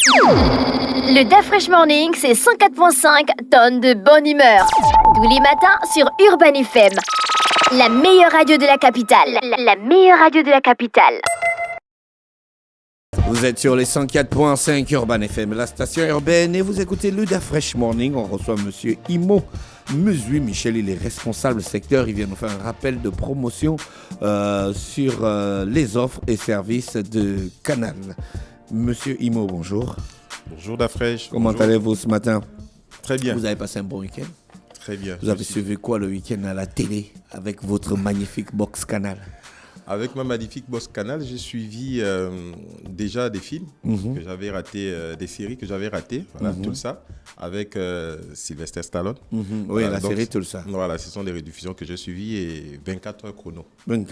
Le DAF Fresh Morning, c'est 104.5 tonnes de bonne humeur. Tous les matins sur Urban FM. La meilleure radio de la capitale. La meilleure radio de la capitale. Vous êtes sur les 104.5 Urban FM, la station urbaine, et vous écoutez le DAF Fresh Morning. On reçoit Monsieur Imo Mesui Michel, il est responsable secteur. Il vient nous faire un rappel de promotion sur les offres et services de Canal. Monsieur Imo, bonjour. Bonjour DAF Fresh. Comment allez-vous ce matin? Très bien. Vous avez passé un bon week-end? Très bien. Vous avez suivi quoi le week-end à la télé avec votre magnifique box Canal? Avec ma magnifique box Canal, j'ai suivi déjà des films que j'avais ratés, des séries que j'avais ratées, voilà, tout ça, avec Sylvester Stallone. Oui, Voilà, la donc, série, tout ça. Voilà, ce sont des rediffusions que j'ai suivies et 24 heures chrono. Un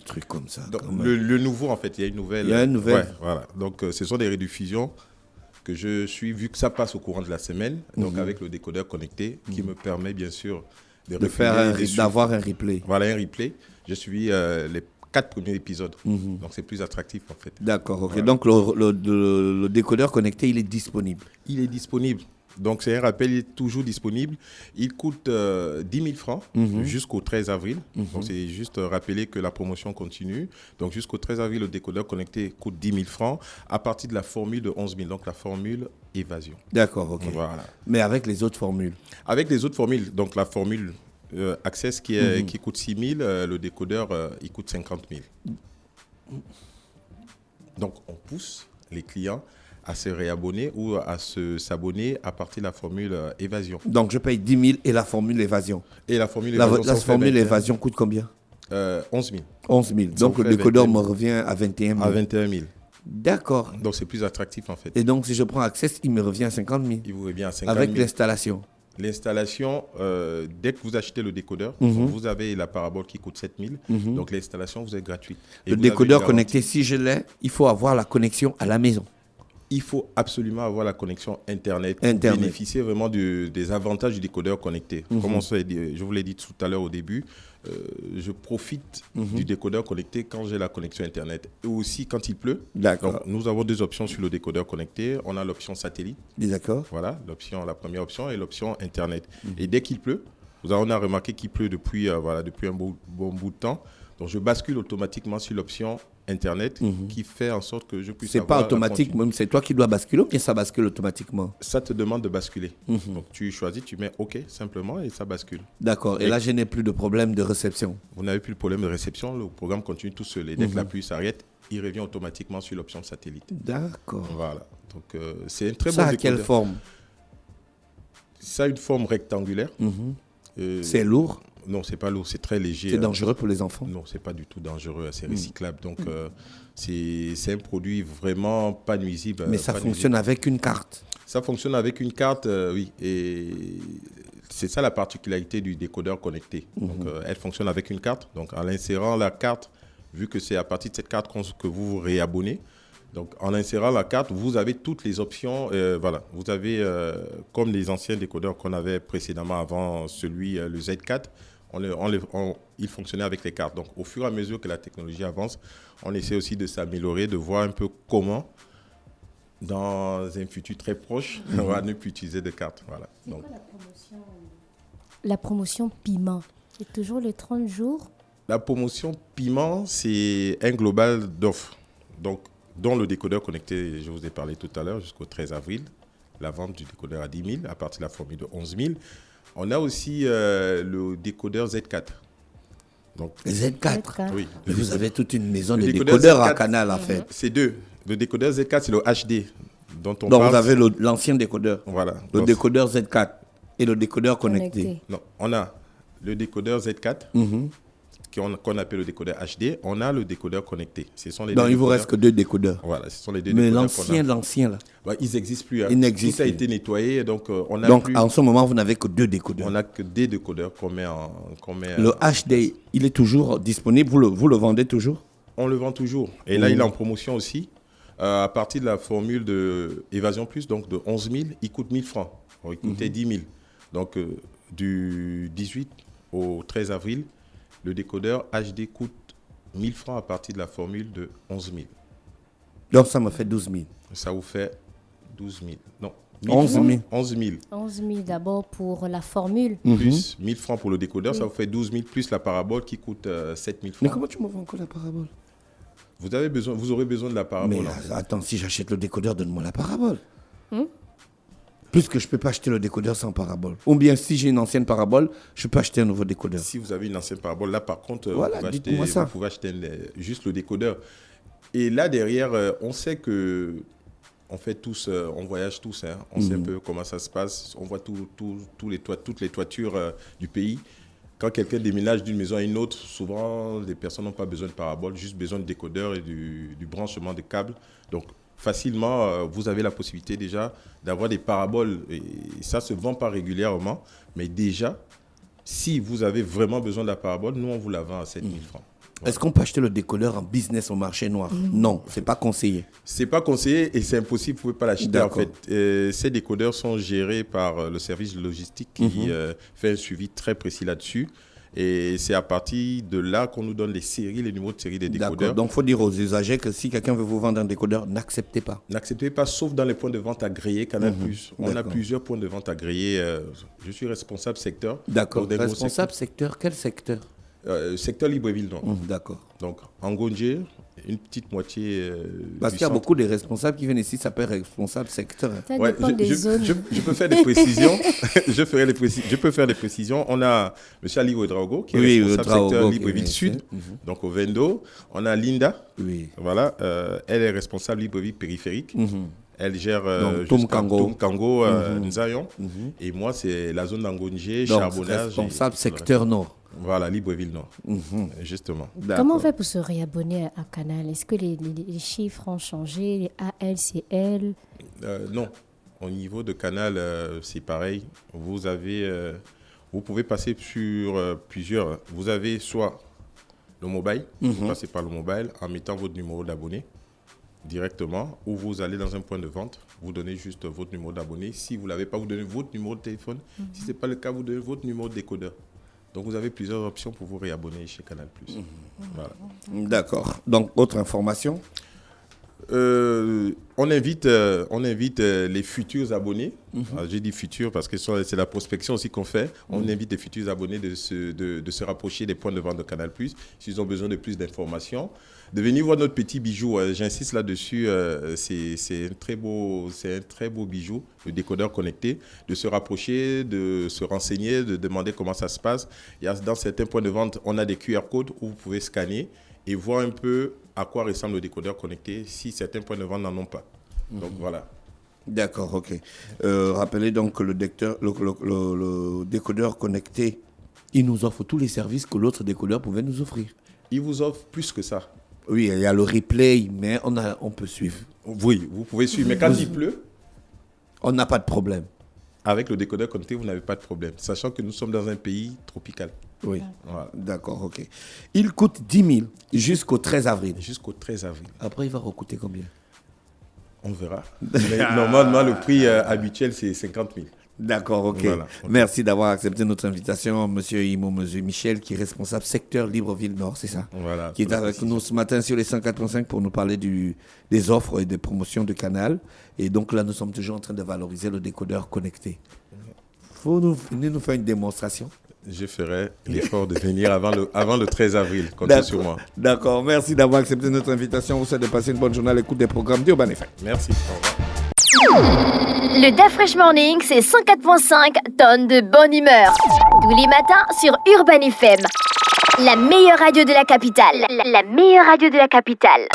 truc comme ça. Donc, le nouveau, en fait, il y a une nouvelle. Il y a une nouvelle. Ouais, voilà. Donc, ce sont des rediffusions que je suis, vu que ça passe au courant de la semaine, donc avec le décodeur connecté, qui me permet bien sûr d'avoir un replay. Voilà, un replay. J'ai suivi les 4 premiers épisodes. Donc, c'est plus attractif, en fait. D'accord, ok. Voilà. Donc, le décodeur connecté, il est disponible. Il est disponible. Donc, c'est un rappel, il est toujours disponible. Il coûte 10 000 francs jusqu'au 13 avril. Donc, c'est juste rappeler que la promotion continue. Donc, jusqu'au 13 avril, le décodeur connecté coûte 10 000 francs à partir de la formule de 11 000. Donc, la formule évasion. D'accord, ok. Voilà. Mais avec les autres formules. Avec les autres formules, donc la formule Access qui coûte 6 000, le décodeur, il coûte 50 000. Donc, on pousse les clients à se réabonner ou à s'abonner à partir de la formule évasion. Donc, je paye 10 000 et la formule évasion. Et la formule La évasion, formule évasion coûte combien? 11 000. 11 000. Donc, le décodeur me revient à 21 000. À 21 000. D'accord. Donc, c'est plus attractif, en fait. Et donc, si je prends Access, il me revient à 50 000. Il vous revient à 50 000. Avec l'installation. L'installation, dès que vous achetez le décodeur, vous avez la parabole qui coûte 7 000. Donc, l'installation, vous est gratuite. Et Le décodeur connecté, si je l'ai, il faut avoir la connexion à la maison. Il faut absolument avoir la connexion Internet pour bénéficier vraiment des avantages du décodeur connecté. Comme je vous l'ai dit tout à l'heure au début, je profite du décodeur connecté quand j'ai la connexion Internet et aussi quand il pleut. D'accord. Donc, nous avons deux options sur le décodeur connecté. On a l'option satellite. D'accord. Voilà, la première option et l'option Internet. Et dès qu'il pleut, on a remarqué qu'il pleut depuis un bon bout de temps. Donc, je bascule automatiquement sur l'option Internet qui fait en sorte que je puisse avoir... C'est pas automatique, même c'est toi qui dois basculer ou bien ça bascule automatiquement? Ça te demande de basculer. Donc, tu choisis, tu mets OK simplement et ça bascule. D'accord. Et là, je n'ai plus de problème de réception. Vous n'avez plus de problème de réception. Le programme continue tout seul. Et dès que la pluie s'arrête, il revient automatiquement sur l'option satellite. D'accord. Voilà. Donc, c'est un très bon décodeur. Ça décodeur. a quelle forme? Ça a une forme rectangulaire. C'est lourd? Non, c'est pas lourd, c'est très léger. C'est dangereux pour les enfants? Non, c'est pas du tout dangereux, c'est recyclable. Donc, c'est un produit vraiment pas nuisible. Mais ça fonctionne avec une carte? Ça fonctionne avec une carte, oui. Et c'est ça la particularité du décodeur connecté. Donc, elle fonctionne avec une carte. Donc, en insérant la carte, vu que c'est à partir de cette carte que vous vous réabonnez, donc, en insérant la carte, vous avez toutes les options. Voilà, vous avez, comme les anciens décodeurs qu'on avait précédemment avant le Z4, il fonctionnait avec les cartes. Donc, au fur et à mesure que la technologie avance, on essaie aussi de s'améliorer, de voir un peu comment, dans un futur très proche, on va ne plus utiliser de cartes. Voilà. C'est quoi la promotion piment? C'est toujours les 30 jours? La promotion piment, c'est un global d'offres. Donc, dont le décodeur connecté, je vous ai parlé tout à l'heure, jusqu'au 13 avril, la vente du décodeur à 10 000 à partir de la formule de 11 000. On a aussi le décodeur Z4. Donc, Z4. Oui. Vous avez toute une maison de décodeurs à Canal, en fait. C'est deux. Le décodeur Z4, c'est le HD dont on Donc, parle. vous avez l'ancien décodeur. Voilà. Le décodeur Z4 et le décodeur connecté. Non, on a le décodeur Z4 qu'on appelle le décodeur HD. On a le décodeur connecté. Ce sont les Donc, il ne vous reste que deux décodeurs. Voilà, ce sont les deux Mais décodeurs. l'ancien, là. Bah, ils n'existent plus. Hein. Ils n'existent Tout a plus. été nettoyé. Donc, on a donc en ce moment, vous n'avez que deux décodeurs. On n'a que des décodeurs qu'on met le HD, il est toujours disponible. Vous le vendez toujours? On le vend toujours. Et là, il est en promotion aussi. À partir de la formule de Évasion Plus, donc de 11 000, il coûte 1 000 francs. Alors, il coûtait 10 000. Donc, du 18 au 13 avril, le décodeur HD coûte 1 000 francs à partir de la formule de 11 000. Donc, ça me fait 12 000. Ça vous fait 12 000. Non. 11 000. 11 000. 11 000 d'abord pour la formule. Plus 1 000 francs pour le décodeur, ça vous fait 12 000 plus la parabole qui coûte 7 000 francs. Mais comment tu me vends encore la parabole? Vous aurez besoin de la parabole. Mais en fait. attends, si j'achète le décodeur, donne-moi la parabole. Puisque je ne peux pas acheter le décodeur sans parabole. Ou bien si j'ai une ancienne parabole, je peux acheter un nouveau décodeur. Si vous avez une ancienne parabole, là par contre, Voilà, vous pouvez acheter juste le décodeur. Et là derrière, on sait que on fait tous, on voyage tous, hein. On sait un peu comment ça se passe. On voit toutes les toitures du pays. Quand quelqu'un déménage d'une maison à une autre, souvent les personnes n'ont pas besoin de parabole, juste besoin de décodeur et du branchement des câbles. Donc facilement, vous avez la possibilité déjà d'avoir des paraboles. Et ça ne se vend pas régulièrement, mais déjà, si vous avez vraiment besoin de la parabole, nous on vous la vend à 7 000 francs. Voilà. Est-ce qu'on peut acheter le décodeur en business au marché noir? Non, c'est pas conseillé. C'est pas conseillé et c'est impossible, vous ne pouvez pas l'acheter en D'accord. fait. Ces décodeurs sont gérés par le service logistique qui fait un suivi très précis là-dessus. Et c'est à partir de là qu'on nous donne les séries, les numéros de série des D'accord. décodeurs. Donc il faut dire aux usagers que si quelqu'un veut vous vendre un décodeur, n'acceptez pas. N'acceptez pas, sauf dans les points de vente agréés Canal+. On a D'accord. plusieurs points de vente agréés. Je suis responsable secteur. D'accord. Donc, des gros Responsable secteur, quel secteur? secteur Libreville, non. D'accord. Donc, Ngondje, une petite moitié Parce du qu'il y a centre. beaucoup de responsables qui viennent ici, ça s'appelle responsable secteur. Ça Ouais, dépend des zones. je peux faire des précisions. Je peux faire des précisions. On a M. Ali Ouedraogo, qui est Oui, responsable Ouedraogo, secteur qui est Libreville ici. Sud, donc au Vendo. On a Linda, Oui. voilà, elle est responsable Libreville périphérique. Elle gère Donc, jusqu'à Tom Kango. Kango, Nzayon. Et moi, c'est la zone d'Angondje, Donc, charbonnage. responsable et- secteur nord. Voilà, Libreville Nord, justement. Comment on fait pour se réabonner à Canal? Est-ce que les chiffres ont changé? Les ALCL? Non, au niveau de Canal, c'est pareil. Vous pouvez passer sur plusieurs. Vous avez soit le mobile, vous passez par le mobile en mettant votre numéro d'abonné directement, ou vous allez dans un point de vente, vous donnez juste votre numéro d'abonné. Si vous ne l'avez pas, vous donnez votre numéro de téléphone. Si ce n'est pas le cas, vous donnez votre numéro de décodeur. Donc vous avez plusieurs options pour vous réabonner chez Canal+. Voilà. D'accord. Donc, autre information? On invite les futurs abonnés. Alors, j'ai dit futurs parce que c'est la prospection aussi qu'on fait. On invite les futurs abonnés de se rapprocher des points de vente de Canal+, s'ils ont besoin de plus d'informations. De venir voir notre petit bijou, j'insiste là-dessus, c'est un très beau bijou, le décodeur connecté. De se rapprocher, de se renseigner, de demander comment ça se passe. Dans certains points de vente, on a des QR codes où vous pouvez scanner et voir un peu à quoi ressemble le décodeur connecté si certains points de vente n'en ont pas. Donc voilà. D'accord, ok. Rappelez donc que le décodeur connecté, il nous offre tous les services que l'autre décodeur pouvait nous offrir. Il vous offre plus que ça. Oui, il y a le replay, mais on peut suivre. Oui, vous pouvez suivre. Mais quand il pleut, On n'a pas de problème. avec le décodeur connecté, vous n'avez pas de problème. Sachant que nous sommes dans un pays tropical. Oui. Voilà. D'accord, ok. Il coûte 10 000 jusqu'au 13 avril. Jusqu'au 13 avril. Après, il va recoûter combien? On verra. Mais normalement, le prix habituel, c'est 50 000. D'accord, ok. Voilà, ok. Merci d'avoir accepté notre invitation, Monsieur Imo Monsieur Michel, qui est responsable secteur Libreville Nord, c'est ça? Voilà. Qui est avec nous ce matin sur les 104.5 pour nous parler des offres et des promotions de Canal. Et donc là, nous sommes toujours en train de valoriser le décodeur connecté. Venez nous faire une démonstration. Je ferai l'effort de venir avant le 13 avril. Comptez sur moi. D'accord, merci d'avoir accepté notre invitation. On vous souhaite de passer une bonne journée à l'écoute des programmes d'Urban FM. Merci. Au revoir. Le DA Fresh Morning, c'est 104.5 tonnes de bonne humeur. Tous les matins sur Urban FM. La meilleure radio de la capitale. La meilleure radio de la capitale.